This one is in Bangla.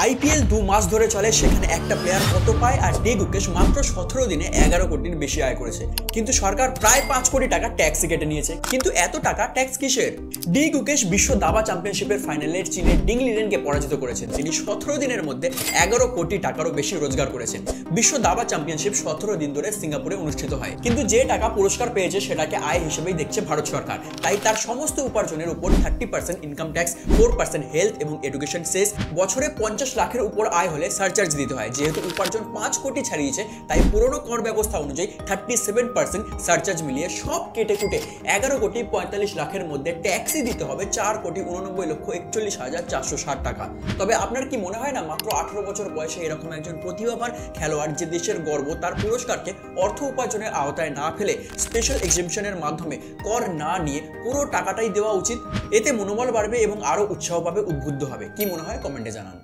আইপিএল 2 মাস ধরে চলে, সেখানে একটা প্লেয়ার কত পায় আর ডি গুকেশ মাত্র 17 দিনে 11 কোটির বেশি আয় করেছে। কিন্তু সরকার প্রায় 5 কোটি টাকা ট্যাক্স কেটে নিয়েছে। কিন্তু এত টাকা ট্যাক্স কিসের? ডি গুকেশ বিশ্ব দাবা চ্যাম্পিয়নশিপের ফাইনালে চীনের ডিং লিরেনকে পরাজিত করেছেন। তিনি 17 দিনের মধ্যে 11 কোটি টাকারও বেশি রোজগার করেছেন। বিশ্ব দাবা চ্যাম্পিয়নশিপ 17 দিন ধরে সিঙ্গাপুরে অনুষ্ঠিত হয়। কিন্তু যে টাকা পুরস্কার পেয়েছে সেটাকে আয় হিসেবেই দেখছে ভারত সরকার। তাই তার সমস্ত উপার্জনের উপর 30% ইনকাম ট্যাক্স, 4% হেলথ এবং এডুকেশন সেস, বছরে 50 লাখের উপর আয় হলে সারচার্জ দিতে হয়। যেহেতু উপার্জন 5 কোটি ছাড়িয়েছে, তাই পুরনো কর ব্যবস্থা অনুযায়ী 37% সারচার্জ মিলিয়ে সব কেটে কুটে 11 কোটি 45 লাখের মধ্যে ট্যাক্সই দিতে হবে 4,89,41,460 টাকা। তবে আপনার কি মনে হয় না মাত্র 18 বছর বয়সে এরকম একজন প্রতিভাবান খেলোয়াড়, যে দেশের গর্ব, তার পুরস্কারকে অর্থ উপার্জনের আওতায় না ফেলে স্পেশাল এক্সেম্পশনের মাধ্যমে কর না নিয়ে পুরো টাকাটাই দেওয়া উচিত? এতে মনোবল বাড়বে এবং আরো উৎসাহ পাবে, উদ্বুদ্ধ হবে। কি মনে হয় কমেন্টে জানান।